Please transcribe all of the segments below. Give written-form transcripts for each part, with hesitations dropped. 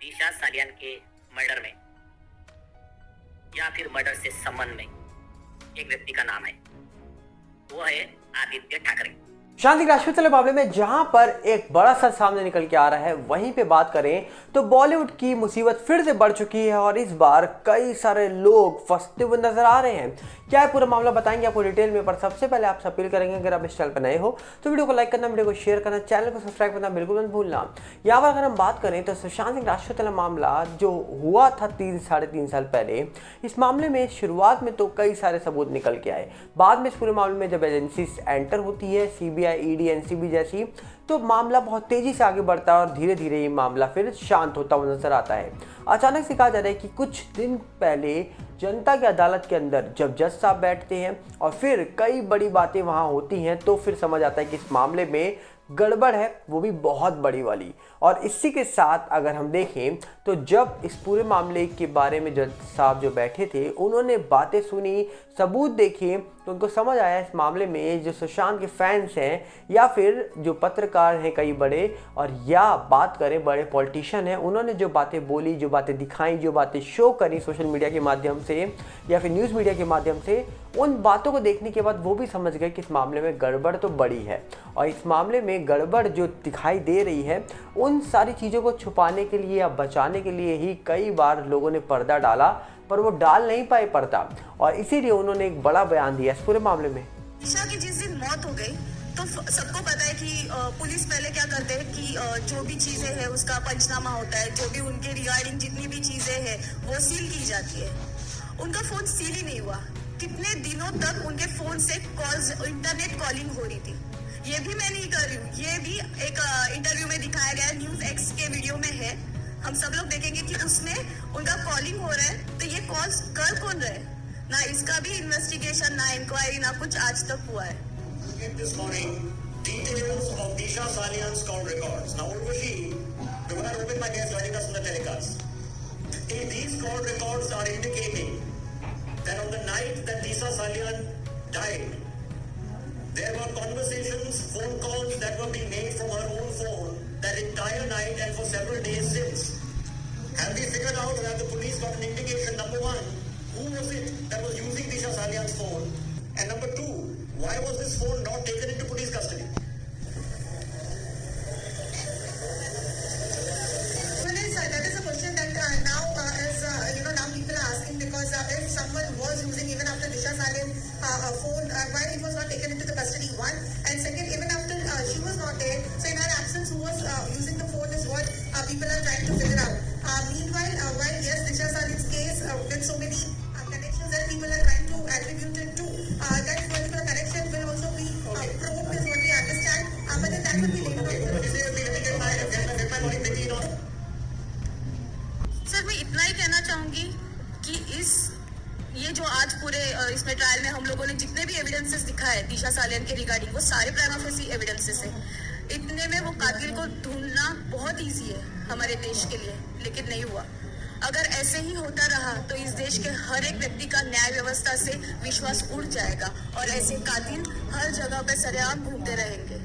दिशा सालियान के मर्डर में या फिर मर्डर से संबंध में एक व्यक्ति का नाम है, वो है आदित्य ठाकरे। शांति राजपूत वाले मामले में जहां पर एक बड़ा सच सामने निकल के आ रहा है, वहीं पे बात करें तो बॉलीवुड की मुसीबत फिर से बढ़ चुकी है और इस बार कई सारे लोग फंसते हुए नजर आ रहे हैं। क्या है पूरा मामला बताएंगे आपको डिटेल में, पर सबसे पहले आपसे अपील करेंगे अगर आप इस चैनल पर नए हो तो वीडियो को लाइक करना, वीडियो को शेयर करना, चैनल को सब्सक्राइब करना बिल्कुल मत भूलना। यहाँ पर अगर हम बात करें तो सुशांत सिंह राजपूत वाला मामला जो हुआ था 3-3.5 साल पहले, इस मामले में शुरुआत में तो कई सारे सबूत निकल के आए। बाद में इस पूरे मामले में जब एजेंसी एंटर होती है, सीबीआई, ईडी, एनसीबी जैसी, तो मामला बहुत तेजी से आगे बढ़ता है और धीरे धीरे ये मामला फिर शांत होता हुआ नजर आता है। अचानक से कहा जा रहा है कि कुछ दिन पहले जनता की अदालत के अंदर जब जज साहब बैठते हैं और फिर कई बड़ी बातें वहां होती हैं, तो फिर समझ आता है कि इस मामले में गड़बड़ है, वो भी बहुत बड़ी वाली। और इसी के साथ अगर हम देखें तो जब इस पूरे मामले के बारे में जज साहब जो बैठे थे, उन्होंने बातें सुनी, सबूत देखे, तो उनको समझ आया इस मामले में जो सुशांत के फैंस हैं या फिर जो पत्रकार हैं कई बड़े, और या बात करें बड़े पॉलिटिशियन हैं, उन्होंने जो बातें बोली, जो बातें दिखाई, जो बातें शो करी सोशल मीडिया के माध्यम से या फिर न्यूज़ मीडिया के माध्यम से, उन बातों को देखने के बाद वो भी समझ गए कि इस मामले में गड़बड़ तो बड़ी है। और इस मामले में गड़बड़ जो दिखाई दे रही है, उन सारी चीज़ों को छुपाने के लिए या बचाने के लिए ही कई बार लोगों ने पर्दा डाला, पर वो डाल नहीं पाए पर्दा, और इसीलिए उन्होंने एक बड़ा बयान दिया इस पूरे मामले में। दिशा की जिस दिन मौत हो गई तो सबको पता है कि पुलिस पहले क्या करते हैं कि जो भी चीजें हैं उसका पंचनामा होता है, जो भी उनके रिगार्डिंग जितनी भी चीजें हैं वो सील की जाती है। उनका फोन सील ही नहीं हुआ, कितने दिनों तक उनके फोन से कॉल्स, इंटरनेट कॉलिंग हो रही थी। ये भी मैं नहीं कर रही हूँ, ये भी एक इंटरव्यू में दिखाया गया, न्यूज एक्स के वीडियो में है, हम सब लोग देखेंगे कि उसमें उनका कॉलिंग हो रहा है। तो ये कॉल्स कर कौन रहे, ना इसका भी इन्वेस्टिगेशन, ना इंक्वायरी, ना कुछ आज तक हुआ है। This morning, details of Disha Salian's call records. Now, Urvashi, because I opened my case joining us in the telecast. These call records are indicating that on the night that Disha Salian died, there were conversations, phone calls that were being made from her own phone that entire night and for several days since. Have we figured out that the police got an indication, number one, who was it that was using Disha Salian's phone? And number two, why was this phone not taken into police custody? That is a question that now now people are asking, because if someone was using even after Disha Salian's phone, why it was not taken into the custody, one, and second, even after she was not there, so in her absence, who was using the phone is what people are trying to figure out. Meanwhile, while yes, Disha Salian's case with so many connections that people are trying to attribute it to, that particular connection will also be probed is what we understand, but then that will be later on. Sir, मैं इतना ही कहना चाहूंगी कि ये जो आज पूरे इसमें ट्रायल में हम लोगों ने जितने भी एविडेंसेस दिखाए दिशा सालियान के रिगार्डिंग, वो सारे प्राइमा फेसी एविडेंसेस है। इतने में वो कातिल को ढूंढना बहुत इजी है हमारे देश के लिए, लेकिन नहीं हुआ। अगर ऐसे ही होता रहा तो इस देश के हर एक व्यक्ति का न्याय व्यवस्था से विश्वास उड़ जाएगा और ऐसे कातिल हर जगह पे सरेआम घूमते रहेंगे।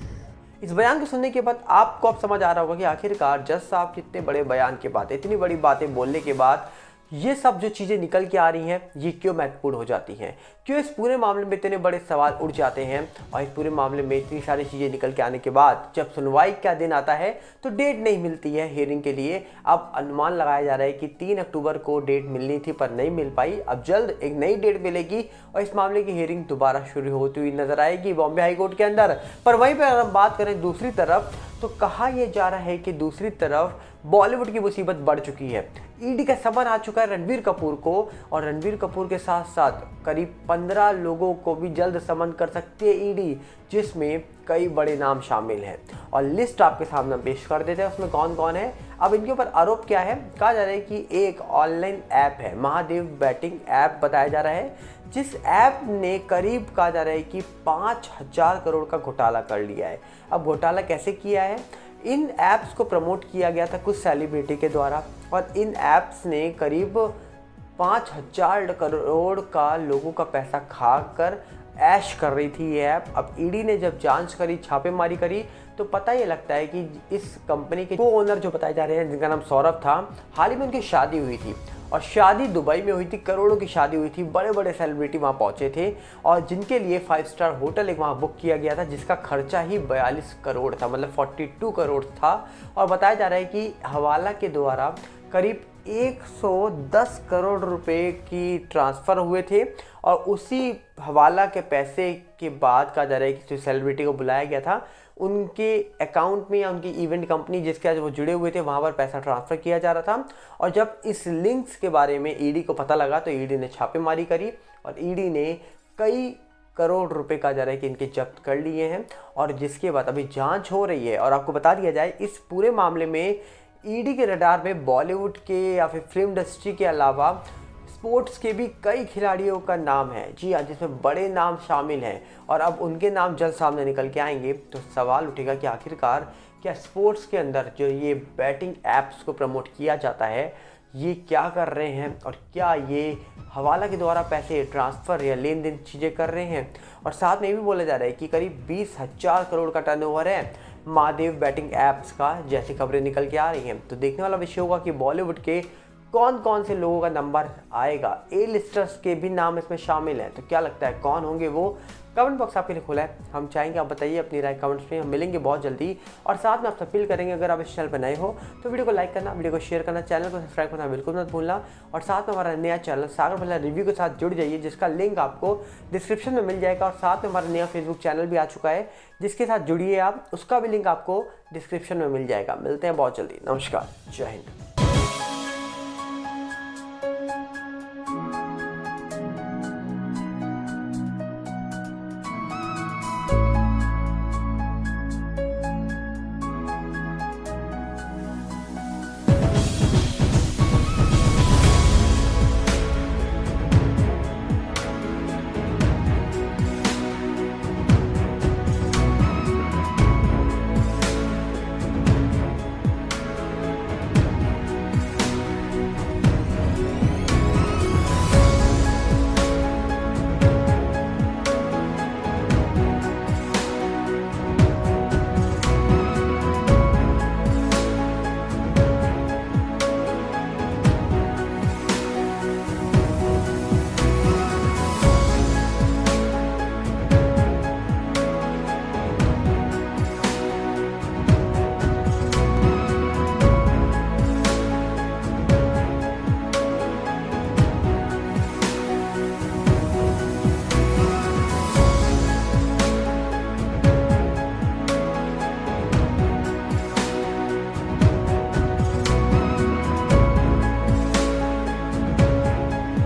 इस बयान को सुनने के बाद आपको अब समझ आ रहा होगा कि आखिरकार जज साहब कितने बड़े बयान के बाद, इतनी बड़ी बातें बोलने के बाद ये सब जो चीज़ें निकल के आ रही हैं, ये क्यों महत्वपूर्ण हो जाती हैं, क्यों इस पूरे मामले में इतने बड़े सवाल उठ जाते हैं। और इस पूरे मामले में इतनी सारी चीज़ें निकल के आने के बाद जब सुनवाई का दिन आता है तो डेट नहीं मिलती है हियरिंग के लिए। अब अनुमान लगाया जा रहा है कि 3 अक्टूबर को डेट मिलनी थी पर नहीं मिल पाई। अब जल्द एक नई डेट मिलेगी और इस मामले की हियरिंग दोबारा शुरू होती हुई नजर आएगी बॉम्बे हाई कोर्ट के अंदर। पर वहीं पर अगर हम बात करें दूसरी तरफ, तो कहा यह जा रहा है कि दूसरी तरफ बॉलीवुड की मुसीबत बढ़ चुकी है। ईडी का समन आ चुका है रणबीर कपूर को, और रणबीर कपूर के साथ साथ करीब 15 लोगों को भी जल्द समन कर सकती है ईडी, जिसमें कई बड़े नाम शामिल हैं। और लिस्ट आपके सामने पेश कर देते हैं, उसमें कौन कौन है। अब इनके ऊपर आरोप क्या है, कहा जा रहा है कि एक ऑनलाइन ऐप है, महादेव बैटिंग ऐप बताया जा रहा है, जिस ऐप ने करीब कहा जा रहा है कि 5000 करोड़ का घोटाला कर लिया है। अब घोटाला कैसे किया है, इन ऐप्स को प्रमोट किया गया था कुछ सेलिब्रिटी के द्वारा, और इन ऐप्स ने करीब 5000 करोड़ का लोगों का पैसा खाकर ऐश कर रही थी ये ऐप। अब ईडी ने जब जांच करी, छापेमारी करी, तो पता ये लगता है कि इस कंपनी के को ओनर जो बताए जा रहे हैं, जिनका नाम सौरभ था, हाल ही में उनकी शादी हुई थी और शादी दुबई में हुई थी। करोड़ों की शादी हुई थी, बड़े बड़े सेलिब्रिटी वहाँ पहुँचे थे और जिनके लिए 5 स्टार होटल एक वहाँ बुक किया गया था, जिसका खर्चा ही 42 करोड़ था, मतलब 42 करोड़ था। और बताया जा रहा है कि हवाला के द्वारा करीब 110 करोड़ रुपए की ट्रांसफ़र हुए थे और उसी हवाला के पैसे के बाद कहा जा रहा है कि जो सेलिब्रिटी को बुलाया गया था उनके अकाउंट में या उनकी इवेंट कंपनी जिसके आज वो जुड़े हुए थे वहाँ पर पैसा ट्रांसफ़र किया जा रहा था। और जब इस लिंक्स के बारे में ईडी को पता लगा तो ईडी ने छापेमारी करी और ईडी ने कई करोड़ रुपए कहा जा रहा है कि इनके जब्त कर लिए हैं और जिसके बाद अभी जांच हो रही है। और आपको बता दिया जाए, इस पूरे मामले में ईडी के रडार में बॉलीवुड के या फिर फिल्म इंडस्ट्री के अलावा स्पोर्ट्स के भी कई खिलाड़ियों का नाम है। जी हाँ, जिसमें बड़े नाम शामिल हैं और अब उनके नाम जल्द सामने निकल के आएंगे तो सवाल उठेगा कि आखिरकार क्या स्पोर्ट्स के अंदर जो ये बैटिंग ऐप्स को प्रमोट किया जाता है ये क्या कर रहे हैं और क्या ये हवाला के द्वारा पैसे ट्रांसफ़र या लेन देन चीज़ें कर रहे हैं। और साथ में ये भी बोला जा रहा है कि करीब 20,000 करोड़ का टर्नओवर है महादेव बैटिंग ऐप्स का, जैसी खबरें निकल के आ रही हैं। तो देखने वाला विषय होगा कि बॉलीवुड के कौन कौन से लोगों का नंबर आएगा। ए लिस्टर्स के भी नाम इसमें शामिल हैं, तो क्या लगता है कौन होंगे वो? कमेंट बॉक्स आपके लिए खुला है, हम चाहेंगे आप बताइए अपनी राय कमेंट्स में। हम मिलेंगे बहुत जल्दी और साथ में आपसे अपील करेंगे अगर आप इस चैनल पर नए हो तो वीडियो को लाइक करना, वीडियो को शेयर करना, चैनल को सब्सक्राइब करना बिल्कुल मत भूलना। और साथ में हमारा नया चैनल सागर भल्ला रिव्यू के साथ जुड़ जाइए, जिसका लिंक आपको डिस्क्रिप्शन में मिल जाएगा। और साथ में हमारा नया फेसबुक चैनल भी आ चुका है, जिसके साथ जुड़िए आप, उसका भी लिंक आपको डिस्क्रिप्शन में मिल जाएगा। मिलते हैं बहुत जल्दी, नमस्कार, जय हिंद।